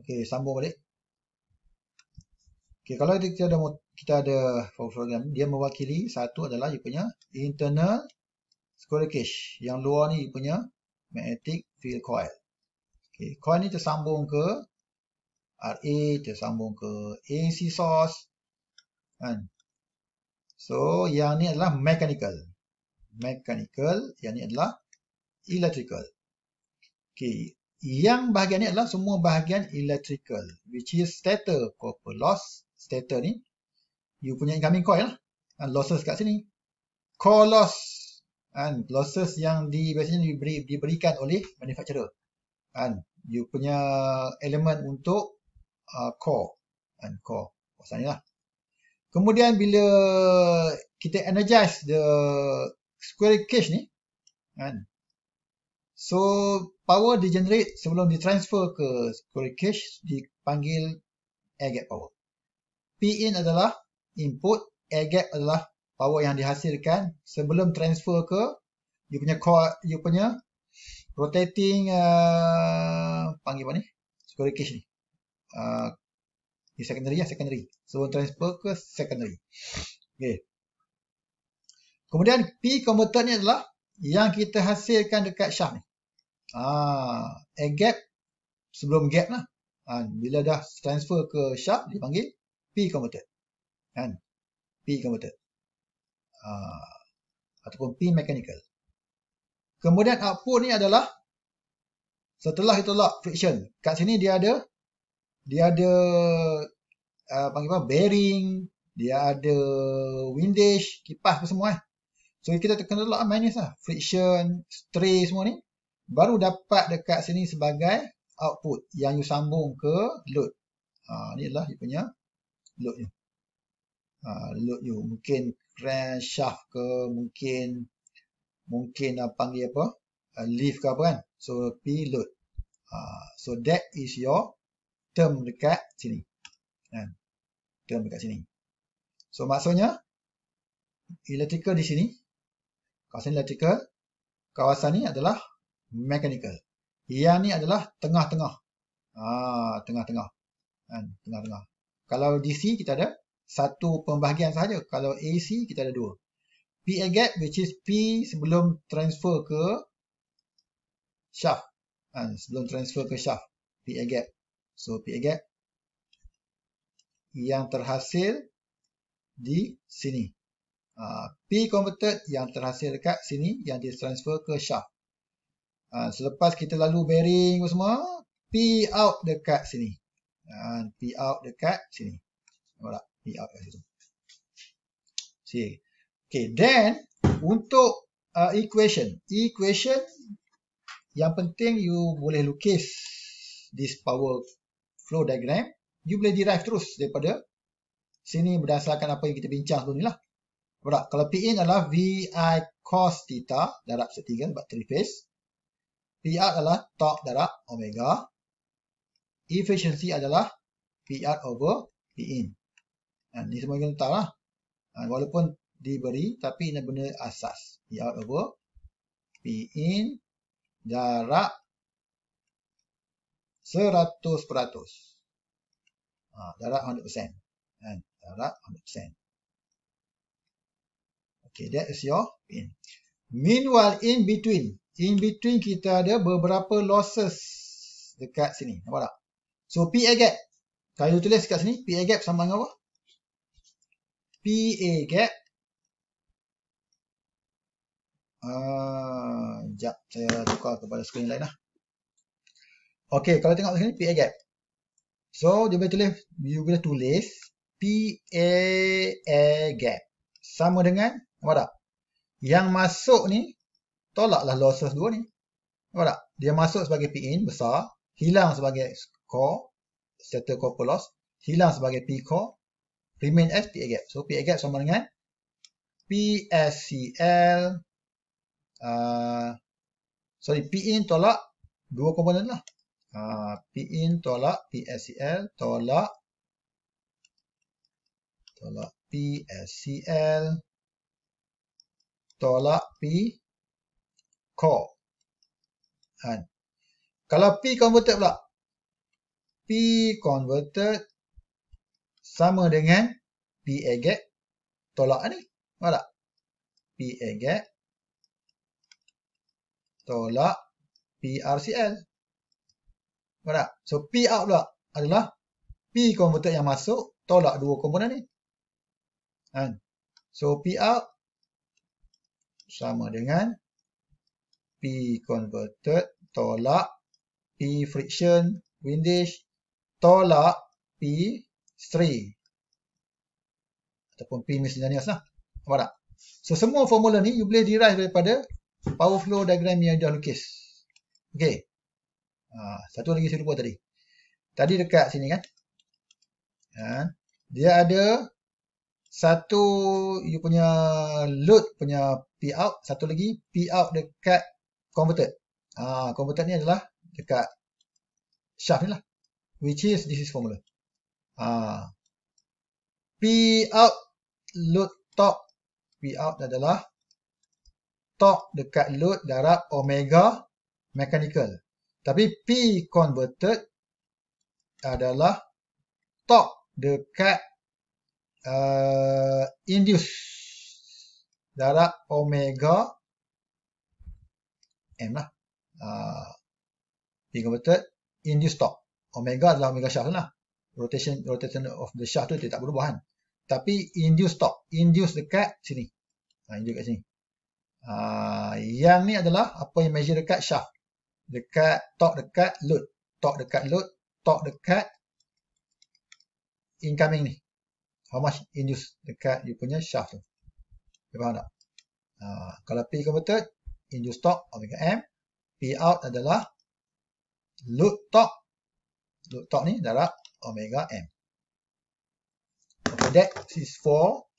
Okey, sambung balik. Okey, kalau kita ada program, dia mewakili satu adalah you punya internal squirrel cage. Yang luar ni you punya magnetic field coil. Okey, coil ni tersambung ke RA, tersambung ke AC source kan. So yang ni adalah mechanical, yang ni adalah electrical. Okey, yang bahagian ni adalah semua bahagian electrical, which is stator, copper loss. Stator ni you punya incoming coil lah, and losses kat sini. Core loss, and losses yang biasanya diberikan oleh manufacturer, and you punya elemen untuk core, and core pasal ni lah. Kemudian bila kita energize the squirrel cage ni, kan, so power di-generate sebelum ditransfer ke squirrel cage dipanggil air gap power. P-in adalah input, air gap adalah power yang dihasilkan sebelum transfer ke you punya core, you punya rotating panggil apa ni, squirrel cage ni. Di secondary ya, secondary. Sebelum transfer ke secondary. Okay. Kemudian P converter ni adalah yang kita hasilkan dekat shaft ni. Air gap sebelum gap lah. Bila dah transfer ke shaft dipanggil P converter. Kan? P converter. Ataupun P mechanical. Kemudian output ni adalah setelah kita lock friction. Kat sini dia ada panggil apa, bearing, dia ada windage, kipas apa semua. So kita kena lock minus lah, friction, stray semua ni baru dapat dekat sini sebagai output yang you sambung ke load. Ni adalah dia punya load you. Load you mungkin crankshaft ke, mungkin panggil apa, lift ke apa kan. So P load. So that is your term dekat sini. Term dekat sini. So maksudnya electrical di sini, kawasan electrical, kawasan ni adalah mechanical. Yang ni adalah tengah-tengah. Tengah-tengah. Tengah-tengah. Kalau DC kita ada satu pembahagian sahaja. Kalau AC kita ada dua. P air gap, which is P sebelum transfer ke shaft. Sebelum transfer ke shaft. P air gap. So P air gap yang terhasil di sini. P converted yang terhasil dekat sini yang ditransfer ke shaft. Selepas kita lalu bearing semua, P out dekat sini. P out dekat sini. Nampak tak? P out dekat situ. See. Okay, then untuk equation yang penting you boleh lukis this power flow diagram. You boleh derive terus daripada sini berdasarkan apa yang kita bincang sebelum ni lah. Kalau P in adalah VI cos theta darab sektiga sebab 3 phase. P out adalah torque darab omega. Efficiency adalah P out over P in. Ni semua kita tahu lah. Walaupun diberi tapi ini benda asas. P out over P in darab 100%. Darab 100%. Darab 100%. Okay, that is your P in. Meanwhile, in between kita ada beberapa losses dekat sini. Nampak tak? So, P air gap. Kalau tulis kat sini, P air gap sama dengan apa? P air gap. Sekejap, saya tukar kepada skrin lain lah. Okay, kalau tengok sini, P air gap. So, you boleh tulis P air gap. Sama dengan, nampak tak? Yang masuk ni, tolaklah losses dua ni. Nampak tak? Dia masuk sebagai P in, besar. Hilang sebagai core, stator copper loss. Hilang sebagai P core. Remain as P air gap. So, P air gap sama dengan PSCL. P in tolak dua komponen lah. P in tolak PSCL, tolak PSCL, tolak P core. Kalau P converted pula, P converted sama dengan P A gap tolak ni. Nampak tak? P A gap tolak P RCL. Nampak tak? So P out pula adalah P converted yang masuk tolak dua komponen ni. Kan? So P out sama dengan P converted tolak P friction windage tolak P stray ataupun P miscellaneous lah. Nampak tak? So semua formula ni you boleh derive daripada power flow diagram yang dah lukis. Okey. Satu lagi saya lupa tadi. Tadi dekat sini kan. Dia ada satu you punya load punya P out, satu lagi P out dekat converted. Converted ni adalah dekat shaft ni lah. Which is this is formula. P out load torque. P out adalah torque dekat load darab omega mechanical. Tapi P converted adalah torque dekat induce darab omega M lah. P converted induce torque. Omega adalah omega shaft lah. Rotation of the shaft tu dia tak berubah kan. Tapi induce torque. Induce dekat sini. Induce kat sini. Yang ni adalah apa yang measure dekat shaft. Dekat torque dekat load. Torque dekat load. Torque dekat incoming ni. How much induce dekat you punya shaft tu. You faham tak? Kalau P converted, induce torque omega M. P out adalah load torque. Load torque ni darab omega M. Okay, that is for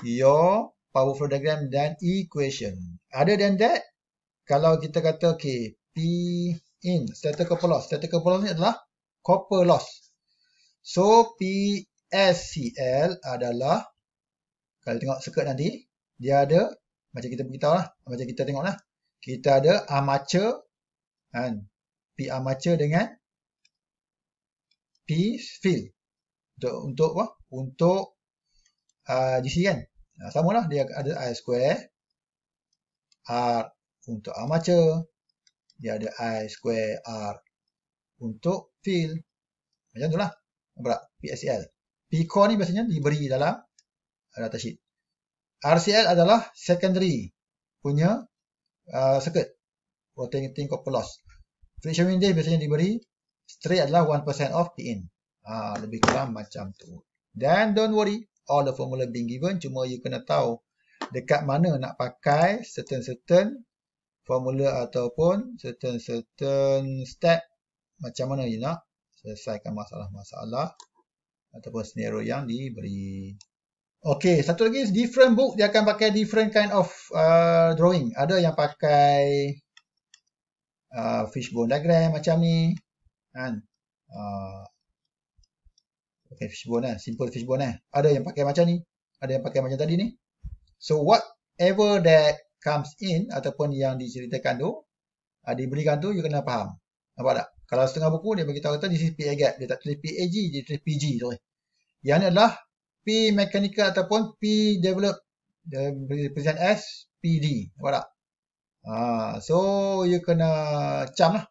your power flow diagram dan equation. Other than that, kalau kita kata okay, P in static copper loss. Static copper loss ni adalah copper loss. So PSCL adalah, kalau tengok circuit nanti, dia ada macam kita beritahu lah, macam kita tengok lah. Kita ada armature kan, P armature dengan P field untuk apa? Untuk DC kan. Samalah, dia ada I square R untuk armature, dia ada I square R untuk field. Macam tu lah. Nampak tak? PSCL. P core ni biasanya diberi dalam datasheet. RCL adalah secondary punya circuit, rotating copper loss. Friction windage biasanya diberi, stray adalah 1% of P in. Lebih kurang macam tu. Dan don't worry, all the formula being given, cuma you kena tahu dekat mana nak pakai certain formula ataupun certain step, macam mana you nak selesaikan masalah-masalah ataupun scenario yang diberi. Okay, satu lagi, different book dia akan pakai different kind of drawing. Ada yang pakai fishbone diagram macam ni kan. Okay, fishbone lah, simple fishbone . Ada yang pakai macam ni, ada yang pakai macam tadi ni. So whatever that comes in ataupun yang diceritakan tu, diberikan tu, you kena faham. Nampak tak? Kalau setengah buku dia beritahu kata this is PA gap, dia tak tulis PAG, dia tulis PG tu. Yang ni adalah P mechanical ataupun P develop, dia represent as PD. Nampak tak? So you kena cam lah.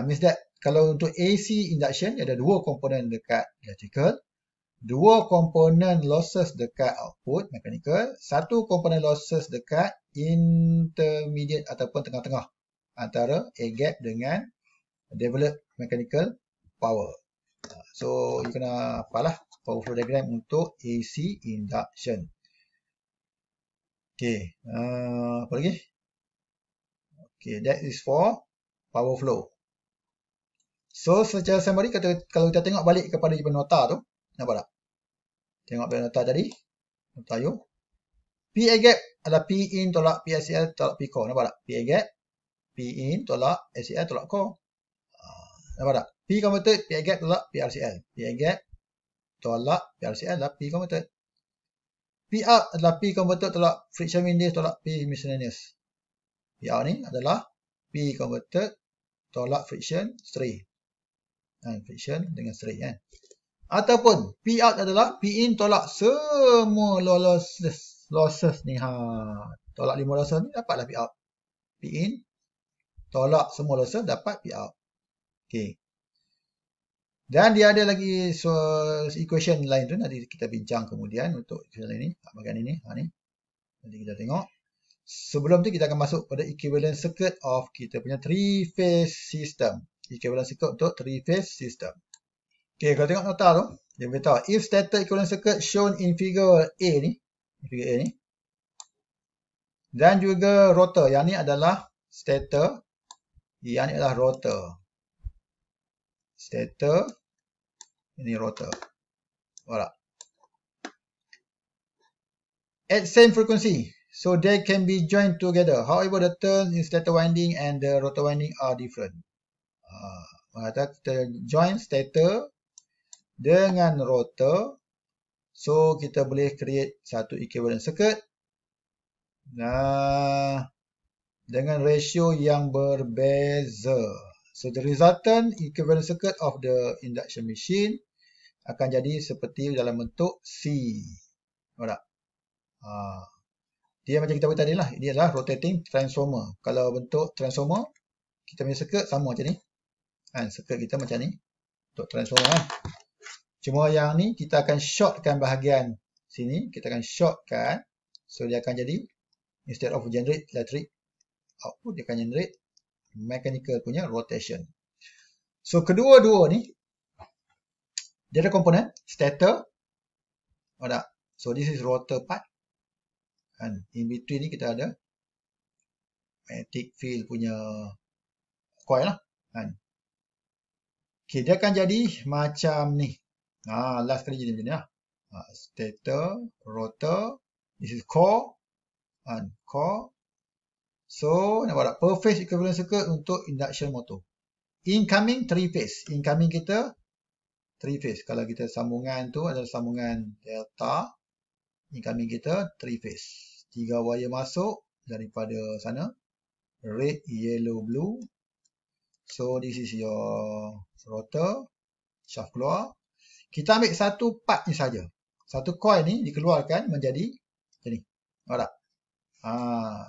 Means that kalau untuk AC induction, ada dua komponen dekat electrical, dua komponen losses dekat output mechanical, satu komponen losses dekat intermediate ataupun tengah-tengah antara A gap dengan develop mechanical power. So you kena apalah power flow diagram untuk AC induction. Okay, apa lagi? Okay, that is for power flow. So secara summary, kalau kita tengok balik kepada nota tu, nampak tak? Tengok pada nota tadi, nota you. PA gap adalah P in tolak PSCL tolak P core. Nampak tak? PA gap, P in tolak SCL tolak core. Nampak tak? P converted, PA gap tolak PRCL. PA gap tolak PRCL adalah P converted. P out adalah P converted tolak friction windage tolak P miscellaneous. P out ni adalah P converted tolak friction stray. friction dengan straight kan. Ataupun P out adalah P in tolak semua losses ni. Tolak 5 losses ni dapatlah P out. P in tolak semua losses dapat P out. Okey. Dan dia ada lagi equation lain tu nanti kita bincang kemudian untuk equation ini, bahagian ini. Ni. Nanti kita tengok. Sebelum tu kita akan masuk pada equivalent circuit of kita punya 3-phase system. Equivalent circuit untuk 3-phase system. Okey, kalau tengok nota tu, dia beritahu if stator equivalent circuit shown in figure A ni, dan juga rotor, yang ni adalah stator, yang ni adalah rotor. Stator, ini rotor. Voilà. At same frequency, so they can be joined together. However, the turns in stator winding and the rotor winding are different. Kita join stator dengan rotor, so kita boleh create satu equivalent circuit dengan ratio yang berbeza. So the resultant equivalent circuit of the induction machine akan jadi seperti dalam bentuk C. Nampak tak? Dia macam kita buat tadi lah. Ini adalah rotating transformer. Kalau bentuk transformer, kita punya circuit sama macam ni. Circuit kita macam ni. Untuk transformer kan. Cuma yang ni kita akan shortkan bahagian sini. Kita akan shortkan. So dia akan jadi, instead of generate electric output, dia akan generate mechanical punya rotation. So kedua-dua ni, dia ada komponen stator. So this is rotor part. And in between ni kita ada magnetic field punya coil lah. Okay, dia akan jadi macam ni. Last kali jadi macam ni lah. Stator, rotor, this is core, and core. So, nampak tak? Per phase equivalent circuit untuk induction motor. Incoming 3 phase. Incoming kita 3 phase. Kalau kita sambungan tu adalah sambungan delta. Incoming kita 3 phase. 3 wire masuk daripada sana. Red, yellow, blue. So, this is your rotor. Shaft keluar. Kita ambil satu part ni saja. Satu coil ni dikeluarkan menjadi macam ni. Nampak tak?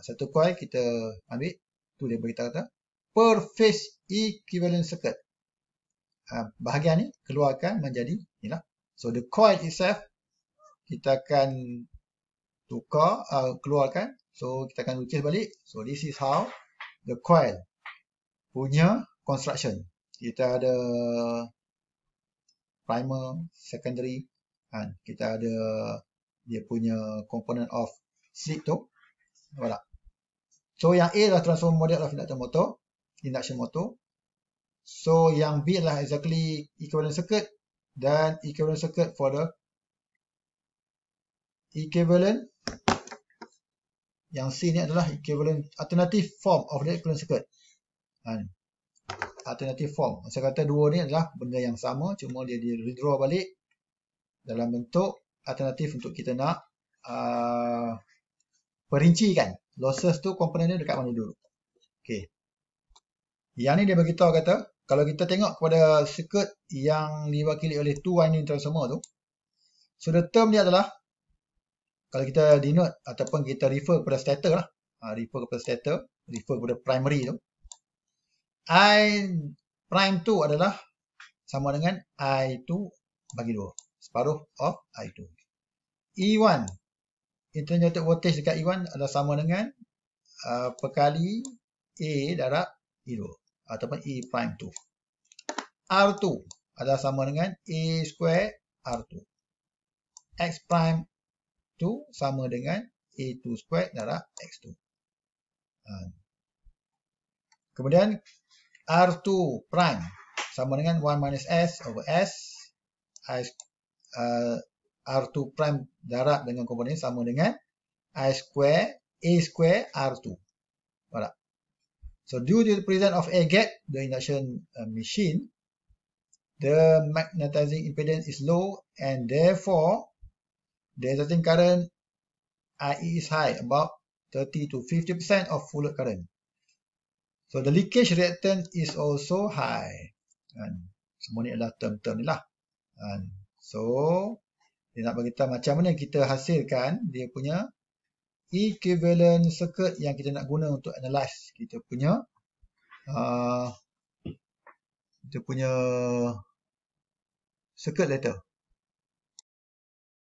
Satu coil kita ambil. Tu dia beritahu kata. Per phase equivalent circuit. Bahagian ni keluarkan menjadi ni lah. So, the coil itself kita akan tukar, keluarkan. So, kita akan lukis balik. So, this is how the coil punya construction. Kita ada primer, secondary, kita ada dia punya component of slip tu. Nampak tak? So yang A adalah transformer model of induction motor. So yang B adalah exactly equivalent circuit, dan equivalent circuit for the equivalent, yang C ni adalah equivalent alternative form of the equivalent circuit. Alternative form. Saya kata dua ni adalah benda yang sama, cuma dia di redraw balik dalam bentuk alternatif untuk kita nak perincikan losses tu komponen dia dekat mana dulu. Okey. Yang ni dia beritahu kata, kalau kita tengok kepada circuit yang diwakili oleh two winding transformer tu, so the term dia adalah, kalau kita denote ataupun kita refer kepada stator lah, refer kepada stator, refer kepada primary tu, I prime 2 adalah sama dengan I2 bagi 2. Separuh of I2. E1. Intrinsic voltage dekat E1 adalah sama dengan perkali A darab E2. Ataupun E prime 2. R2 adalah sama dengan A square R2. X prime 2 sama dengan A2 square darab X2. Kemudian R2 prime sama dengan 1 minus S over S. R2 prime darab dengan komponen sama dengan A square R2. Nampak? So due to the presence of air gap, the induction machine, the magnetizing impedance is low, and therefore the resulting current IE is high, about 30 to 50% of full load current. So the leakage reactance is also high. Semua ni adalah term-term ni lah. So, dia nak beritahu macam mana kita hasilkan dia punya equivalent circuit yang kita nak guna untuk analyze kita punya circuit later.